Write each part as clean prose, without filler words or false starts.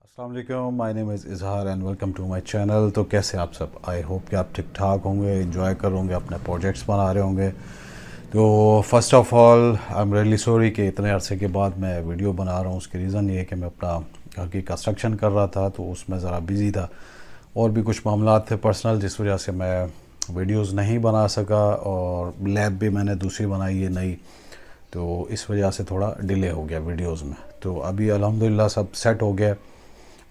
अस्सलाम वालेकुम, my name is Izhar and welcome to my channel. तो कैसे आप सब? आई होप कि आप ठीक ठाक होंगे, एंजॉय कर होंगे, अपने प्रोजेक्ट्स बना रहे होंगे। तो first of all I am really sorry कि इतने अरसे के बाद मैं वीडियो बना रहा हूँ। उसकी रीज़न ये है कि मैं अपना घर की कंस्ट्रक्शन कर रहा था, तो उसमें ज़रा बिज़ी था और भी कुछ मामला थे पर्सनल, जिस वजह से मैं वीडियोस नहीं बना सका। और लैब भी मैंने दूसरी बनाई है नई, तो इस वजह से थोड़ा डिले हो गया वीडियोस में। तो अभी अल्हम्दुलिल्लाह सब सेट हो गया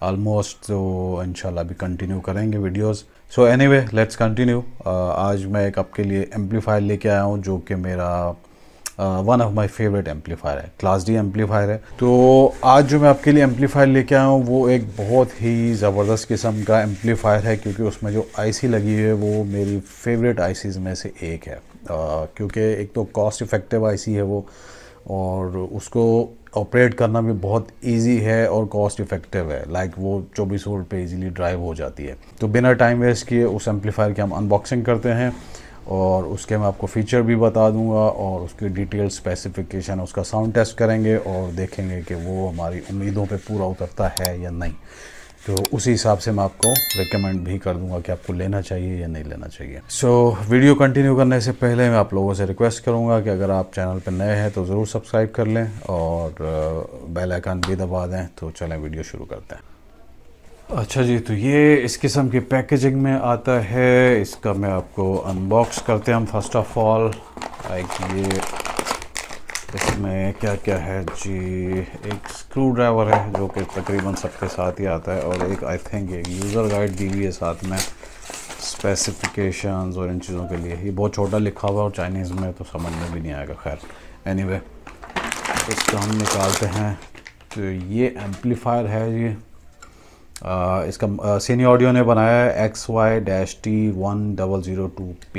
ऑलमोस्ट, तो इंशाल्लाह अभी कंटिन्यू करेंगे videos. So anyway let's continue. आज मैं एक आपके लिए एम्पलीफायर लेके आया हूँ जो कि मेरा one of my favourite amplifier है, क्लास डी एम्पलीफायर है। तो आज जो मैं आपके लिए एम्पलीफायर लेके आया हूँ वो एक बहुत ही ज़बरदस्त किस्म का एम्पलीफायर है, क्योंकि उसमें जो आईसी लगी है वो मेरी फेवरेट आईसीज़ में से एक है। क्योंकि एक तो कॉस्ट इफ़ेक्टिव आईसी है वो, और उसको ऑपरेट करना भी बहुत इजी है और कॉस्ट इफ़ेक्टिव है। लाइक वो 24 वोल्ट पे इजीली ड्राइव हो जाती है। तो बिना टाइम वेस्ट किए उस एम्पलीफायर की हम अनबॉक्सिंग करते हैं और उसके मैं आपको फ़ीचर भी बता दूंगा और उसकी डिटेल स्पेसिफिकेशन, उसका साउंड टेस्ट करेंगे और देखेंगे कि वो हमारी उम्मीदों पे पूरा उतरता है या नहीं। तो उसी हिसाब से मैं आपको रिकमेंड भी कर दूंगा कि आपको लेना चाहिए या नहीं लेना चाहिए। सो वीडियो कंटिन्यू करने से पहले मैं आप लोगों से रिक्वेस्ट करूंगा कि अगर आप चैनल पर नए हैं तो ज़रूर सब्सक्राइब कर लें और बेल आइकन भी दबा दें। तो चलें वीडियो शुरू करते हैं। अच्छा जी, तो ये इस किस्म की पैकेजिंग में आता है। इसका मैं आपको अनबॉक्स करते हैं हम फर्स्ट ऑफ ऑल। लाइक ये इसमें क्या क्या है जी, एक स्क्रू ड्राइवर है जो कि तकरीबन सबके साथ ही आता है, और एक आई थिंक एक यूज़र गाइड दी हुई है साथ में, स्पेसिफिकेशंस और इन चीज़ों के लिए। ये बहुत छोटा लिखा हुआ है और चाइनीज़ में, तो समझ में भी नहीं आएगा। खैर एनीवे इसको हम निकालते हैं। तो ये एम्पलीफायर है जी, इसका सीनी ऑडियो ने बनाया है XY-T1002P,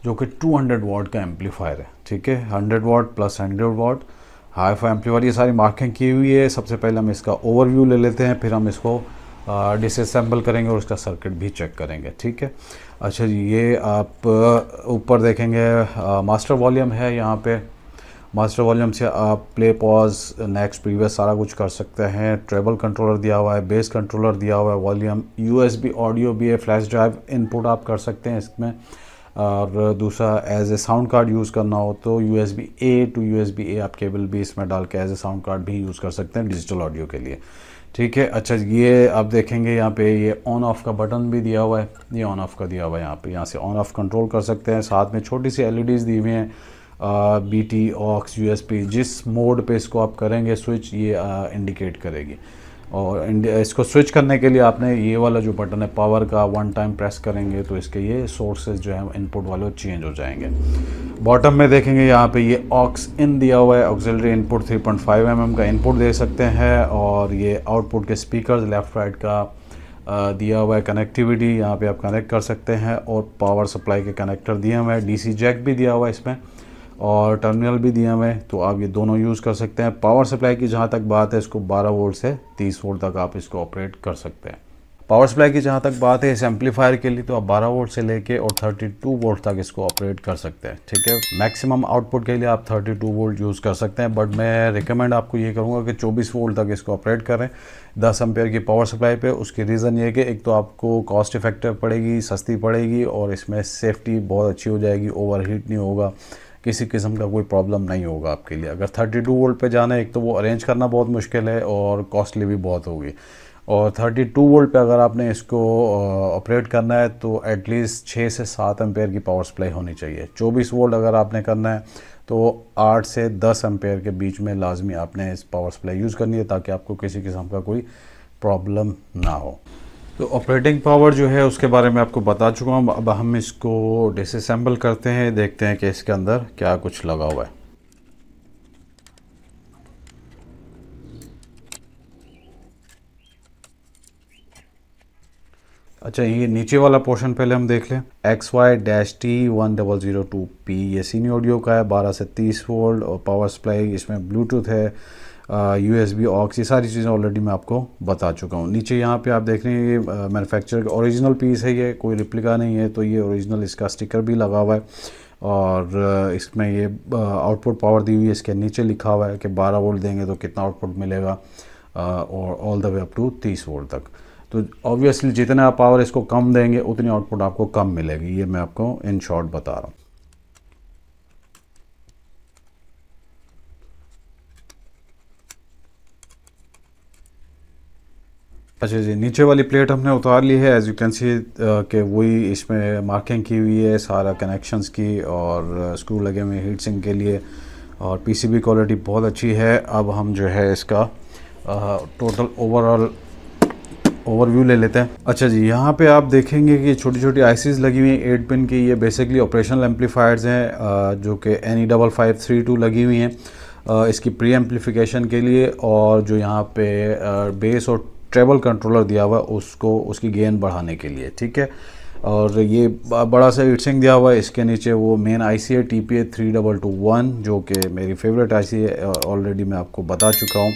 जो कि 200 वाट का एम्पलीफायर है। ठीक है, 100 वाट प्लस 100 वाट हाई फाई एम्पलीफायर। ये सारी मार्किंग की हुई है। सबसे पहले हम इसका ओवरव्यू ले लेते हैं, फिर हम इसको डिसअसेंबल करेंगे और इसका सर्किट भी चेक करेंगे। ठीक है, अच्छा जी, ये आप ऊपर देखेंगे मास्टर वॉल्यूम है। यहाँ पे मास्टर वॉल्यूम से आप प्ले पॉज नेक्स्ट प्रीवियस सारा कुछ कर सकते हैं। ट्रेबल कंट्रोलर दिया हुआ है, बेस कंट्रोलर दिया हुआ है, वॉल्यूम, यूएसबी ऑडियो भी है, फ्लैश ड्राइव इनपुट आप कर सकते हैं इसमें। और दूसरा as a sound card use करना हो तो USB A to USB A आप केबल भी इसमें डाल के एज ए साउंड कार्ड भी यूज़ कर सकते हैं डिजिटल ऑडियो के लिए। ठीक है, अच्छा ये आप देखेंगे यहाँ पे ये ऑन ऑफ का बटन भी दिया हुआ है। ये ऑन ऑफ का दिया हुआ है यहाँ पे, यहाँ से ऑन ऑफ कंट्रोल कर सकते हैं। साथ में छोटी सी LEDs दी हुई हैं, BT ऑक्स USB, जिस मोड पे इसको आप करेंगे स्विच, ये इंडिकेट करेगी। और इसको स्विच करने के लिए आपने ये वाला जो बटन है पावर का, वन टाइम प्रेस करेंगे तो इसके ये सोर्सेज जो है इनपुट वाले वो चेंज हो जाएंगे। बॉटम में देखेंगे यहाँ पे ये ऑक्स इन दिया हुआ है, ऑक्सिलरी इनपुट 3.5 mm का इनपुट दे सकते हैं। और ये आउटपुट के स्पीकर्स लेफ़्ट राइट का दिया हुआ है। कनेक्टिविटी यहाँ पे आप कनेक्ट कर सकते हैं, और पावर सप्लाई के कनेक्टर दिए हुए हैं। DC जैक भी दिया हुआ है इसमें, और टर्मिनल भी दिए हुए हैं, तो आप ये दोनों यूज़ कर सकते हैं। पावर सप्लाई की जहाँ तक बात है, इसको 12 वोल्ट से 30 वोल्ट तक आप इसको ऑपरेट कर सकते हैं। पावर सप्लाई की जहाँ तक बात है इस एम्पलीफायर के लिए, तो आप 12 वोल्ट से लेके और 32 वोल्ट तक इसको ऑपरेट कर सकते हैं। ठीक है, मैक्सिमम आउटपुट के लिए आप 32 वोल्ट यूज़ कर सकते हैं, बट मैं रिकमेंड आपको ये करूँगा कि 24 वोल्ट तक इसको ऑपरेट करें 10 एम्पेयर की पावर सप्लाई पे। उसकी रीज़न ये है कि एक तो आपको कॉस्ट इफेक्टिव पड़ेगी, सस्ती पड़ेगी, और इसमें सेफ्टी बहुत अच्छी हो जाएगी, ओवरहीट नहीं होगा, किसी किस्म का कोई प्रॉब्लम नहीं होगा आपके लिए। अगर 32 वोल्ट पे जाना है, एक तो वो अरेंज करना बहुत मुश्किल है और कॉस्टली भी बहुत होगी। और 32 वोल्ट पे अगर आपने इसको ऑपरेट करना है तो एटलीस्ट 6 से 7 एम्पेयर की पावर सप्लाई होनी चाहिए। 24 वोल्ट अगर आपने करना है तो 8 से 10 एम्पेयर के बीच में लाजमी आपने इस पावर सप्लाई यूज़ करनी है, ताकि आपको किसी किस्म का कोई प्रॉब्लम ना हो। तो ऑपरेटिंग पावर जो है उसके बारे में आपको बता चुका हूँ। अब हम इसको डिसअसेंबल करते हैं, देखते हैं कि इसके अंदर क्या कुछ लगा हुआ है। अच्छा, ये नीचे वाला पोर्शन पहले हम देख लें। XY-T1002P ये सीनी ऑडियो का है, 12 से 30 वोल्ट, और पावर सप्लाई इसमें ब्लूटूथ है, USB ऑक्स, ये सारी चीज़ें ऑलरेडी मैं आपको बता चुका हूँ। नीचे यहाँ पे आप देख रहे हैं ये मैन्युफैक्चरर का ओरिजिनल पीस है, ये कोई रिप्लिका नहीं है, तो ये ओरिजिनल इसका स्टिकर भी लगा हुआ है। और इसमें ये आउटपुट पावर दी हुई है, इसके नीचे लिखा हुआ है कि 12 वोल्ट देंगे तो कितना आउटपुट मिलेगा। और all the way up to 30 volt तक। तो ऑब्वियसली जितना आप पावर इसको कम देंगे उतनी आउटपुट आपको कम मिलेगी, ये मैं आपको इन शॉर्ट बता रहा हूँ। अच्छा जी, नीचे वाली प्लेट हमने उतार ली है, एज यू कैन सी कि वही इसमें मार्किंग की हुई है सारा कनेक्शंस की, और स्क्रू लगे हुए हीट सिंक के लिए, और पीसीबी क्वालिटी बहुत अच्छी है। अब हम जो है इसका टोटल ओवरव्यू ले लेते हैं। अच्छा जी, यहाँ पे आप देखेंगे कि छोटी छोटी आईसीज लगी हुई हैं 8 पिन की। ये बेसिकली ऑपरेशनल एम्पलीफायर्स हैं जो कि NE5532 लगी हुई हैं इसकी प्री एम्पलीफिकेशन के लिए, और जो यहाँ पे बेस और ट्रेबल कंट्रोलर दिया हुआ है उसको उसकी गेन बढ़ाने के लिए, ठीक है। और ये बड़ा सा हीटसिंक दिया हुआ है। इसके नीचे वो मेन आईसी है TPA 3221 जो कि मेरी फेवरेट आईसी है, ऑलरेडी मैं आपको बता चुका हूँ।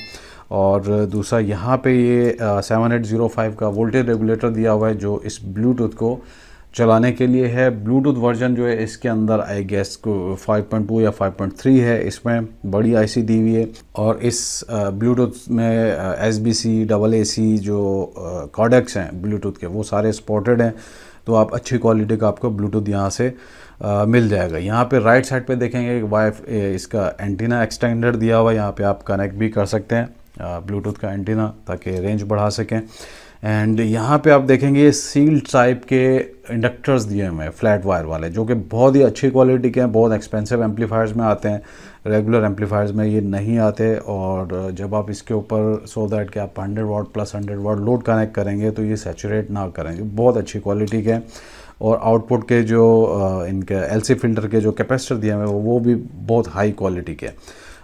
और दूसरा यहाँ पे ये 7805 का वोल्टेज रेगुलेटर दिया हुआ है जो इस ब्लूटूथ को चलाने के लिए है। ब्लूटूथ वर्जन जो है इसके अंदर आई गेस को 5.2 या 5.3 है, इसमें बड़ी आईसी दी हुई है। और इस ब्लूटूथ में SBC AAC जो कॉडेक्स हैं ब्लूटूथ के वो सारे सपोर्टेड हैं, तो आप अच्छी क्वालिटी का आपको ब्लूटूथ यहाँ से मिल जाएगा। यहाँ पे राइट साइड पे देखेंगे इसका एंटीना एक्सटेंडर दिया हुआ है, यहाँ पे आप कनेक्ट भी कर सकते हैं ब्लूटूथ का एंटीना ताकि रेंज बढ़ा सकें। एंड यहाँ पे आप देखेंगे सील टाइप के इंडक्टर्स दिए हुए हैं फ्लैट वायर वाले, जो कि बहुत ही अच्छी क्वालिटी के हैं, बहुत एक्सपेंसिव एम्पलीफायर्स में आते हैं, रेगुलर एम्पलीफायर्स में ये नहीं आते। और जब आप इसके ऊपर सो दैट कि आप 100 वाट प्लस 100 वाट लोड कनेक्ट करेंगे तो ये सैचुरेट ना करेंगे, बहुत अच्छी क्वालिटी के हैं। और आउटपुट के जो इनके LC फिल्टर के जो कैपेसिटर दिए हुए हैं वो भी बहुत हाई क्वालिटी के।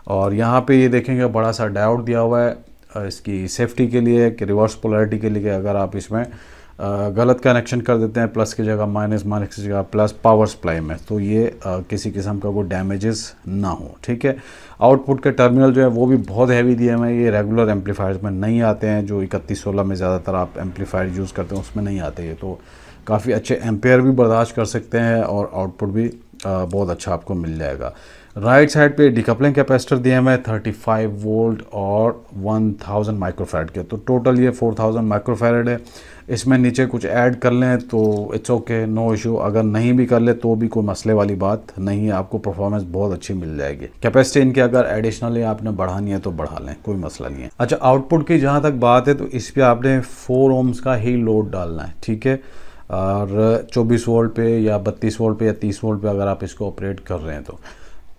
और यहाँ पे ये देखेंगे बड़ा सा डायोड दिया हुआ है इसकी सेफ्टी के लिए, कि रिवर्स पोलैरिटी के लिए, कि अगर आप इसमें गलत कनेक्शन कर देते हैं प्लस की जगह माइनस, माइनस की जगह प्लस पावर सप्लाई में, तो ये किसी किस्म का कोई डैमेजेस ना हो, ठीक है। आउटपुट के टर्मिनल जो है वो भी बहुत हैवी दिए हुए हैं, ये रेगुलर एम्पलीफायर्स में नहीं आते हैं, जो 3116 में ज़्यादातर आप एम्पलीफायर यूज़ करते हैं उसमें नहीं आते ये। तो काफ़ी अच्छे एम्पेयर भी बर्दाश्त कर सकते हैं और आउटपुट भी बहुत अच्छा आपको मिल जाएगा। राइट साइड पे डिकपलिंग कैपेसिटर दिए हुए हैं 35 वोल्ट और 1000 माइक्रोफैरड के, तो टोटल ये 4000 माइक्रोफैरड है। इसमें नीचे कुछ ऐड कर लें तो इट्स ओके, नो इशू, अगर नहीं भी कर ले तो भी कोई मसले वाली बात नहीं है, आपको परफॉर्मेंस बहुत अच्छी मिल जाएगी। कैपेसिटी इनकी अगर एडिशनली आपने बढ़ानी है तो बढ़ा लें, कोई मसला नहीं है। अच्छा, आउटपुट की जहाँ तक बात है तो इस पर आपने 4 ohms का ही लोड डालना है, ठीक है। और 24 वोल्ट पे या 32 वोल्ट पे या 30 वोल्ट पे अगर आप इसको ऑपरेट कर रहे हैं तो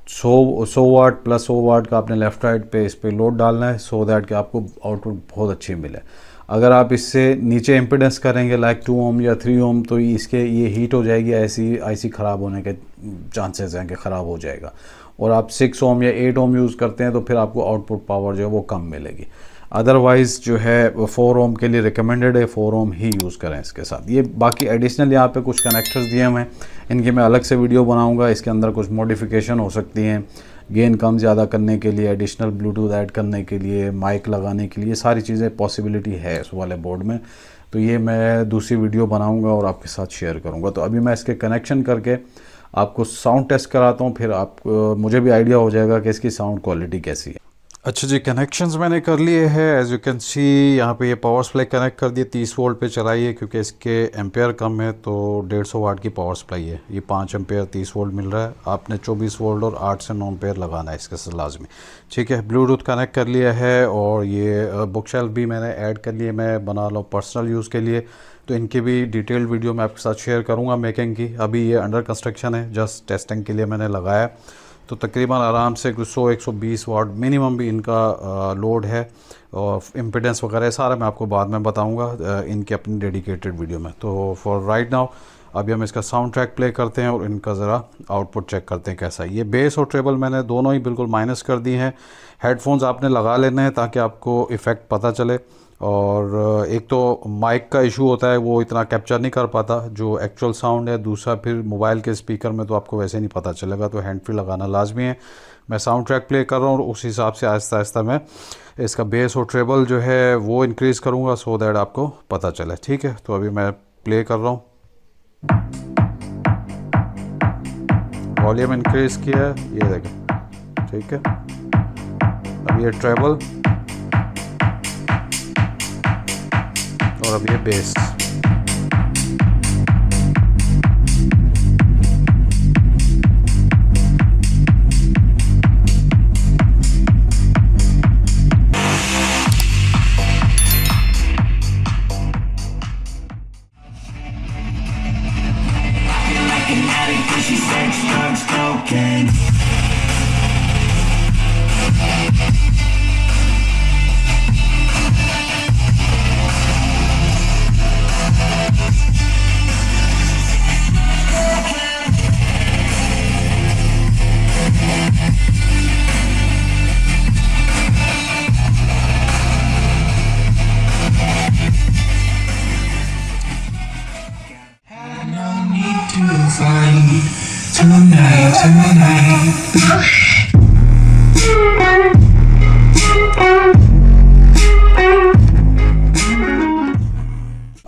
100 वाट प्लस 100 वाट का आपने लेफ़्ट राइट पे इस पे लोड डालना है, सो दैट कि आपको आउटपुट बहुत अच्छी मिले। अगर आप इससे नीचे इम्पीडेंस करेंगे लाइक 2 ohm या 3 ohm तो इसके ये हीट हो जाएगी, ऐसी आईसी ख़राब होने के चांसेस हैं कि ख़राब हो जाएगा। और आप 6 ohm या 8 ohm यूज़ करते हैं तो फिर आपको आउटपुट पावर जो है वो कम मिलेगी। अदरवाइज़ जो है 4 ohm के लिए रिकमेंडेड है, 4 ohm ही यूज़ करें इसके साथ। ये बाकी एडिशनल यहाँ पे कुछ कनेक्टर्स दिए हुए हैं, इनकी मैं अलग से वीडियो बनाऊंगा। इसके अंदर कुछ मॉडिफिकेशन हो सकती हैं, गेन कम ज़्यादा करने के लिए, एडिशनल ब्लूटूथ ऐड करने के लिए, माइक लगाने के लिए, सारी चीज़ें पॉसिबिलिटी है इस वाले बोर्ड में। तो ये मैं दूसरी वीडियो बनाऊँगा और आपके साथ शेयर करूँगा। तो अभी मैं इसके कनेक्शन करके आपको साउंड टेस्ट कराता हूँ, फिर आपको मुझे भी आइडिया हो जाएगा कि इसकी साउंड क्वालिटी कैसी है। अच्छा जी, कनेक्शंस मैंने कर लिए हैं। एज यू कैन सी यहाँ पे ये पावर सप्लाई कनेक्ट कर दिए, 30 वोल्ट पे चलाइए क्योंकि इसके एम्पेयर कम है तो 150 वाट की पावर सप्लाई है। ये 5 एम्पेयर 30 वोल्ट मिल रहा है, आपने 24 वोल्ट और 8 से 9 एम्पेयर लगाना है इसके साथ लाजमी, ठीक है। ब्लूटूथ कनेक्ट कर लिया है और ये बुक शेल्फ भी मैंने ऐड कर लिए, मैं बना लो पर्सनल यूज़ के लिए, तो इनकी भी डिटेल्ड वीडियो मैं आपके साथ शेयर करूँगा मेकिंग की। अभी ये अंडर कंस्ट्रक्शन है, जस्ट टेस्टिंग के लिए मैंने लगाया। तो तकरीबन आराम से 100-120 वाट मिनिमम भी इनका लोड है, और इम्पीडेंस वगैरह सारा मैं आपको बाद में बताऊंगा इनके अपनी डेडिकेटेड वीडियो में। तो फॉर राइट नाउ अभी हम इसका साउंड ट्रैक प्ले करते हैं और इनका ज़रा आउटपुट चेक करते हैं कैसा है। ये बेस और ट्रेबल मैंने दोनों ही बिल्कुल माइनस कर दी हैं। हेडफोन्स आपने लगा लेने हैं ताकि आपको इफ़ेक्ट पता चले। और एक तो माइक का इशू होता है, वो इतना कैप्चर नहीं कर पाता जो एक्चुअल साउंड है। दूसरा फिर मोबाइल के स्पीकर में तो आपको वैसे नहीं पता चलेगा, तो हैंड फ्री लगाना लाजमी है। मैं साउंड ट्रैक प्ले कर रहा हूँ और उस हिसाब से आहिस्ता आहिस्ता मैं इसका बेस और ट्रेबल जो है वो इंक्रीज़ करूँगा सो दैट आपको पता चले, ठीक है। तो अभी मैं प्ले कर रहा हूँ, वॉल्यूम इंक्रीज़ किया है, ये देखें, ठीक है। अब ये ट्रेबल और अब ये बेस।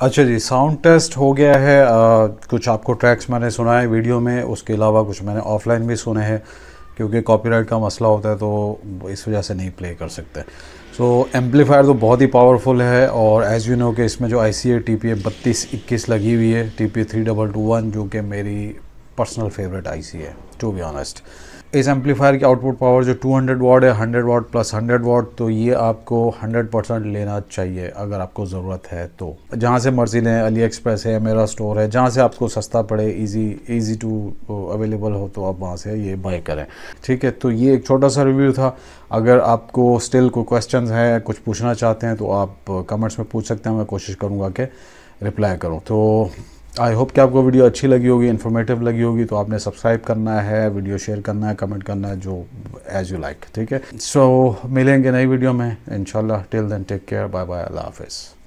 अच्छा जी, साउंड टेस्ट हो गया है। कुछ आपको ट्रैक्स मैंने सुना है वीडियो में, उसके अलावा कुछ मैंने ऑफलाइन भी सुने हैं, क्योंकि कॉपीराइट का मसला होता है तो इस वजह से नहीं प्ले कर सकते। सो एम्पलीफायर तो बहुत ही पावरफुल है, और एज़ यू नो कि इसमें जो आईसी है TPA 3221 लगी हुई है, TPA 3221, जो कि मेरी पर्सनल फेवरेट आईसी है टू बी ऑनेस्ट। इस एम्पलीफायर की आउटपुट पावर जो 200 वाट है, 100 वाट प्लस 100 वाट, तो ये आपको 100% लेना चाहिए अगर आपको ज़रूरत है तो। जहाँ से मर्जी लें, अली एक्सप्रेस है, मेरा स्टोर है, जहाँ से आपको सस्ता पड़े, इजी टू अवेलेबल हो, तो आप वहाँ से ये बाय करें। ठीक है, तो ये एक छोटा सा रिव्यू था। अगर आपको स्टिल कोई क्वेश्चंस हैं, कुछ पूछना चाहते हैं, तो आप कमेंट्स में पूछ सकते हैं, मैं कोशिश करूँगा कि रिप्लाई करूँ। तो आई होप कि आपको वीडियो अच्छी लगी होगी, इन्फॉर्मेटिव लगी होगी। तो आपने सब्सक्राइब करना है, वीडियो शेयर करना है, कमेंट करना है, जो एज़ यू लाइक। ठीक है, सो मिलेंगे नई वीडियो में इंशाल्लाह। Till then take care, bye bye, Allah हाफिज़।